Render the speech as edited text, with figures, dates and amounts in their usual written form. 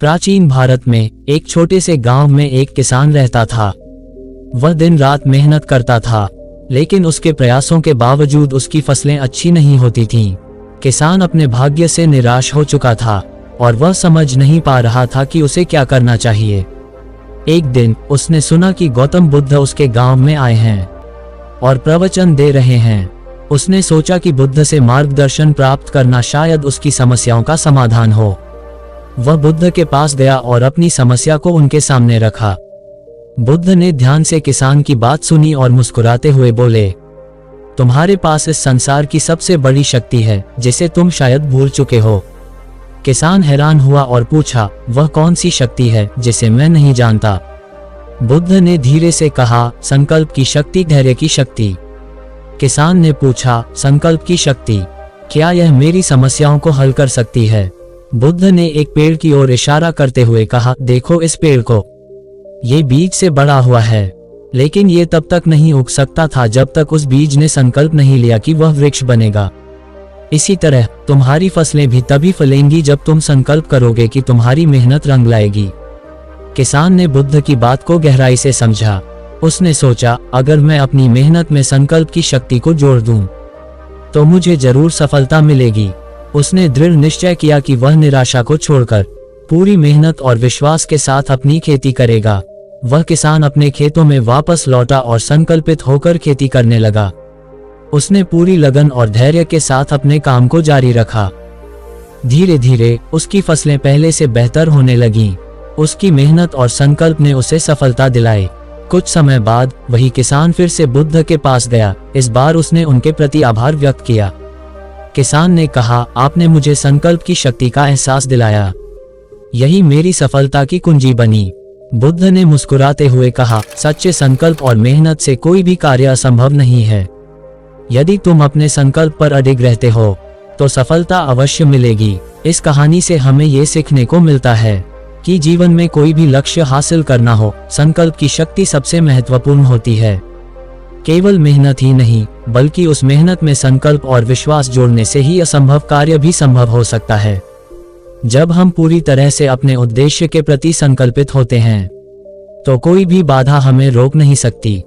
प्राचीन भारत में एक छोटे से गांव में एक किसान रहता था। वह दिन रात मेहनत करता था, लेकिन उसके प्रयासों के बावजूद उसकी फसलें अच्छी नहीं होती थीं। किसान अपने भाग्य से निराश हो चुका था और वह समझ नहीं पा रहा था कि उसे क्या करना चाहिए। एक दिन उसने सुना कि गौतम बुद्ध उसके गांव में आए हैं और प्रवचन दे रहे हैं। उसने सोचा कि बुद्ध से मार्गदर्शन प्राप्त करना शायद उसकी समस्याओं का समाधान हो। वह बुद्ध के पास गया और अपनी समस्या को उनके सामने रखा। बुद्ध ने ध्यान से किसान की बात सुनी और मुस्कुराते हुए बोले, तुम्हारे पास इस संसार की सबसे बड़ी शक्ति है जिसे तुम शायद भूल चुके हो। किसान हैरान हुआ और पूछा, वह कौन सी शक्ति है जिसे मैं नहीं जानता? बुद्ध ने धीरे से कहा, संकल्प की शक्ति, धैर्य की शक्ति। किसान ने पूछा, संकल्प की शक्ति, क्या यह मेरी समस्याओं को हल कर सकती है? बुद्ध ने एक पेड़ की ओर इशारा करते हुए कहा, देखो इस पेड़ को, ये बीज से बड़ा हुआ है, लेकिन ये तब तक नहीं उग सकता था जब तक उस बीज ने संकल्प नहीं लिया कि वह वृक्ष बनेगा। इसी तरह तुम्हारी फसलें भी तभी फलेंगी जब तुम संकल्प करोगे कि तुम्हारी मेहनत रंग लाएगी। किसान ने बुद्ध की बात को गहराई से समझा। उसने सोचा, अगर मैं अपनी मेहनत में संकल्प की शक्ति को जोड़ दूं, तो मुझे जरूर सफलता मिलेगी। उसने दृढ़ निश्चय किया कि वह निराशा को छोड़कर पूरी मेहनत और विश्वास के साथ अपनी खेती करेगा। वह किसान अपने खेतों में वापस लौटा और संकल्पित होकर खेती करने लगा। उसने पूरी लगन और धैर्य के साथ अपने काम को जारी रखा। धीरे धीरे उसकी फसलें पहले से बेहतर होने लगीं। उसकी मेहनत और संकल्प ने उसे सफलता दिलाई। कुछ समय बाद वही किसान फिर से बुद्ध के पास गया। इस बार उसने उनके प्रति आभार व्यक्त किया। किसान ने कहा, आपने मुझे संकल्प की शक्ति का एहसास दिलाया, यही मेरी सफलता की कुंजी बनी। बुद्ध ने मुस्कुराते हुए कहा, सच्चे संकल्प और मेहनत से कोई भी कार्य असंभव नहीं है। यदि तुम अपने संकल्प पर अडिग रहते हो तो सफलता अवश्य मिलेगी। इस कहानी से हमें ये सीखने को मिलता है कि जीवन में कोई भी लक्ष्य हासिल करना हो, संकल्प की शक्ति सबसे महत्वपूर्ण होती है। केवल मेहनत ही नहीं, बल्कि उस मेहनत में संकल्प और विश्वास जोड़ने से ही असंभव कार्य भी संभव हो सकता है। जब हम पूरी तरह से अपने उद्देश्य के प्रति संकल्पित होते हैं, तो कोई भी बाधा हमें रोक नहीं सकती।